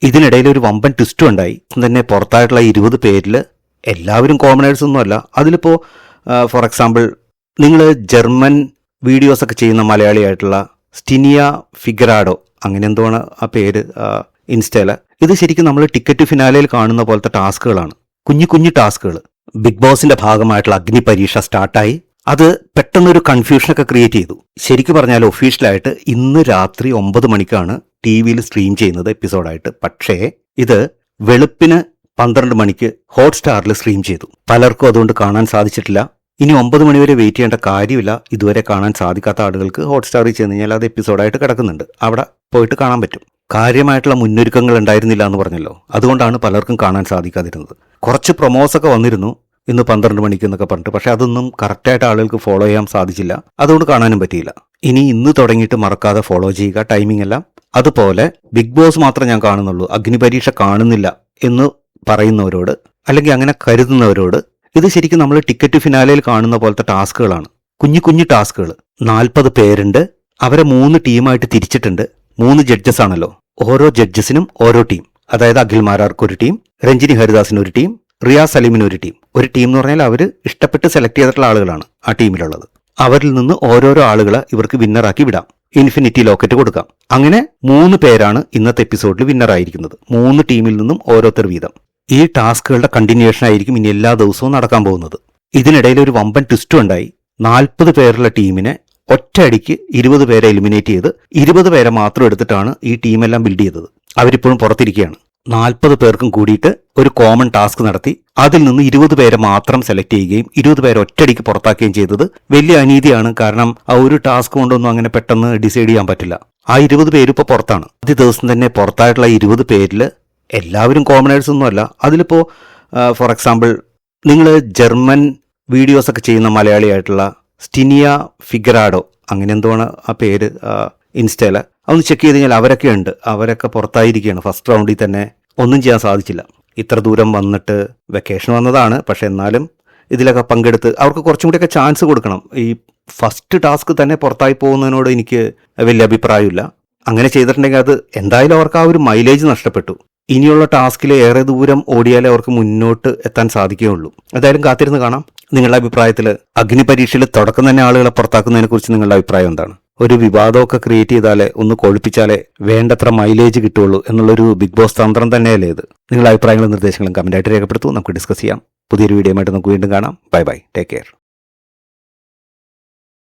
ഇതിനിടയിൽ ഒരു വമ്പൻ ട്വിസ്റ്റും ഉണ്ടായി. തന്നെ പുറത്തായിട്ടുള്ള 20 പേരിൽ എല്ലാവരും കോമണേഴ്സ് ഒന്നുമല്ല. അതിലിപ്പോൾ ഫോർ എക്സാമ്പിൾ നിങ്ങൾ ജർമ്മൻ വീഡിയോസൊക്കെ ചെയ്യുന്ന മലയാളിയായിട്ടുള്ള സ്റ്റിനിയ ഫിഗറാഡോ, അങ്ങനെ എന്തോണ് ആ പേര് ഇൻസ്റ്റയിൽ. ഇത് ശരിക്കും നമ്മൾ ടിക്കറ്റ് ഫിനാലയിൽ കാണുന്ന പോലത്തെ ടാസ്കുകളാണ്, കുഞ്ഞു കുഞ്ഞു ടാസ്കുകൾ. ബിഗ് ബോസിന്റെ ഭാഗമായിട്ടുള്ള അഗ്നി പരീക്ഷ സ്റ്റാർട്ടായി. അത് പെട്ടെന്നൊരു കൺഫ്യൂഷനൊക്കെ ക്രിയേറ്റ് ചെയ്തു. ശരിക്കും പറഞ്ഞാൽ ഒഫീഷ്യലായിട്ട് ഇന്ന് രാത്രി 9 മണിക്കാണ് TV-യിൽ സ്ട്രീം ചെയ്യുന്നത് എപ്പിസോഡായിട്ട്. പക്ഷേ ഇത് വെളുപ്പിന് 12 മണിക്ക് ഹോട്ട്സ്റ്റാറിൽ സ്ട്രീം ചെയ്തു. പലർക്കും അതുകൊണ്ട് കാണാൻ സാധിച്ചിട്ടില്ല. ഇനി 9 മണിവരെ വെയിറ്റ് ചെയ്യേണ്ട കാര്യമില്ല. ഇതുവരെ കാണാൻ സാധിക്കാത്ത ആളുകൾക്ക് ഹോട്ട്സ്റ്റാറിൽ ചെന്ന് കഴിഞ്ഞാൽ അത് എപ്പിസോഡായിട്ട് കിടക്കുന്നുണ്ട്, അവിടെ പോയിട്ട് കാണാൻ പറ്റും. കാര്യമായിട്ടുള്ള മുന്നൊരുക്കങ്ങൾ ഉണ്ടായിരുന്നില്ല എന്ന് പറഞ്ഞല്ലോ, അതുകൊണ്ടാണ് പലർക്കും കാണാൻ സാധിക്കാതിരുന്നത്. കുറച്ച് പ്രൊമോസൊക്കെ വന്നിരുന്നു ഇന്ന് 12 മണിക്ക് എന്നൊക്കെ പറഞ്ഞിട്ട്, പക്ഷെ അതൊന്നും കറക്റ്റായിട്ട് ആളുകൾക്ക് ഫോളോ ചെയ്യാൻ സാധിച്ചില്ല. അതുകൊണ്ട് കാണാനും പറ്റിയില്ല. ഇനി ഇന്ന് തുടങ്ങിയിട്ട് മറക്കാതെ ഫോളോ ചെയ്യുക ടൈമിംഗ് എല്ലാം. അതുപോലെ ബിഗ് ബോസ് മാത്രം ഞാൻ കാണുന്നുള്ളൂ, അഗ്നിപരീക്ഷ കാണുന്നില്ല എന്ന് പറയുന്നവരോട്, അല്ലെങ്കിൽ അങ്ങനെ കരുതുന്നവരോട്, ഇത് ശരിക്കും നമ്മൾ ടിക്കറ്റ് ഫിനാലയിൽ കാണുന്ന പോലത്തെ ടാസ്കുകളാണ്, കുഞ്ഞു കുഞ്ഞു ടാസ്കുകൾ. 40 പേരുണ്ട്. അവരെ 3 ടീമായിട്ട് തിരിച്ചിട്ടുണ്ട്. 3 ജഡ്ജസ് ആണല്ലോ. ഓരോ ജഡ്ജസിനും ഓരോ ടീം. അതായത് അഖിൽ മാരാർക്ക് ഒരു ടീം, രഞ്ജിനി ഹരിദാസിന് ഒരു ടീം, റിയാസ് സലീമിന് ഒരു ടീം. ഒരു ടീം എന്ന് പറഞ്ഞാൽ അവർ ഇഷ്ടപ്പെട്ട് സെലക്ട് ചെയ്തിട്ടുള്ള ആളുകളാണ് ആ ടീമിലുള്ളത്. അവരിൽ നിന്ന് ഓരോരോ ആളുകളെ ഇവർക്ക് വിന്നറാക്കി വിടാം. ഇൻഫിനിറ്റി ലോക്കറ്റ് കൊടുക്കാം. അങ്ങനെ 3 പേരാണ് ഇന്നത്തെ എപ്പിസോഡിൽ വിന്നറായിരിക്കുന്നത്. 3 ടീമിൽ നിന്നും ഓരോരുത്തർ വീതം. ഈ ടാസ്കുകളുടെ കണ്ടിന്യൂഷൻ ആയിരിക്കും ഇനി എല്ലാ ദിവസവും നടക്കാൻ പോകുന്നത്. ഇതിനിടയിൽ ഒരു വമ്പൻ ട്വിസ്റ്റും ഉണ്ടായി. 40 പേരുള്ള ടീമിനെ ഒറ്റയടിക്ക് 20 പേരെ എലിമിനേറ്റ് ചെയ്ത് 20 പേരെ മാത്രം എടുത്തിട്ടാണ് ഈ ടീമെല്ലാം ബിൽഡ് ചെയ്തത്. അവരിപ്പോഴും പുറത്തിരിക്കുകയാണ്. 40 പേർക്കും കൂടിയിട്ട് ഒരു കോമൺ ടാസ്ക് നടത്തി അതിൽ നിന്ന് 20 പേരെ മാത്രം സെലക്ട് ചെയ്യുകയും 20 പേരെ ഒറ്റയടിക്ക് പുറത്താക്കുകയും ചെയ്തത് വലിയ അനീതിയാണ്. കാരണം ആ ഒരു ടാസ്ക് കൊണ്ടൊന്നും അങ്ങനെ പെട്ടെന്ന് ഡിസൈഡ് ചെയ്യാൻ പറ്റില്ല. ആ 20 പേര് ഇപ്പോൾ പുറത്താണ്. ആദ്യ ദിവസം തന്നെ പുറത്തായിട്ടുള്ള 20 പേരിൽ എല്ലാവരും കോമണേഴ്സ് ഒന്നുമല്ല. അതിലിപ്പോൾ ഫോർ എക്സാമ്പിൾ നിങ്ങൾ ജർമ്മൻ വീഡിയോസൊക്കെ ചെയ്യുന്ന മലയാളിയായിട്ടുള്ള സ്റ്റിനിയ ഫിഗറാഡോ, അങ്ങനെ എന്തോണ് ആ പേര് ഇൻസ്റ്റയിൽ. അതൊന്ന് ചെക്ക് ചെയ്ത് കഴിഞ്ഞാൽ അവരൊക്കെ ഉണ്ട്. അവരൊക്കെ പുറത്തായിരിക്കുകയാണ്. ഫസ്റ്റ് റൗണ്ടിൽ തന്നെ ഒന്നും ചെയ്യാൻ സാധിച്ചില്ല. ഇത്ര ദൂരം വന്നിട്ട് വെക്കേഷൻ വന്നതാണ്, പക്ഷെ എന്നാലും ഇതിലൊക്കെ പങ്കെടുത്ത് അവർക്ക് കുറച്ചും കൂടിയൊക്കെ ചാൻസ് കൊടുക്കണം. ഈ ഫസ്റ്റ് ടാസ്ക് തന്നെ പുറത്തായി പോകുന്നതിനോട് എനിക്ക് വലിയ അഭിപ്രായമില്ല. അങ്ങനെ ചെയ്തിട്ടുണ്ടെങ്കിൽ അത് എന്തായാലും അവർക്ക് ആ ഒരു മൈലേജ് നഷ്ടപ്പെട്ടു. ഇനിയുള്ള ടാസ്കിൽ ഏറെ ദൂരം ഓടിയാലേ അവർക്ക് മുന്നോട്ട് എത്താൻ സാധിക്കുകയുള്ളൂ. എന്തായാലും കാത്തിരുന്ന് കാണാം. നിങ്ങളുടെ അഭിപ്രായത്തിൽ അഗ്നി പരീക്ഷയിൽ തുടക്കം തന്നെ ആളുകളെ പുറത്താക്കുന്നതിനെ കുറിച്ച് നിങ്ങളുടെ അഭിപ്രായം എന്താണ്? ഒരു വിവാദമൊക്കെ ക്രിയേറ്റ് ചെയ്താലേ, ഒന്ന് കൊഴുപ്പിച്ചാലേ വേണ്ടത്ര മൈലേജ് കിട്ടുള്ളൂ എന്നുള്ളൊരു ബിഗ് ബോസ് തന്ത്രം തന്നെയല്ലേ ഇത്? നിങ്ങളുടെ അഭിപ്രായങ്ങളും നിർദ്ദേശങ്ങളും കമന്റായിട്ട് രേഖപ്പെടുത്തൂ. നമുക്ക് ഡിസ്കസ് ചെയ്യാം. പുതിയൊരു വീഡിയോ ആയിട്ട് നമുക്ക് വീണ്ടും കാണാം. Bye bye, take care.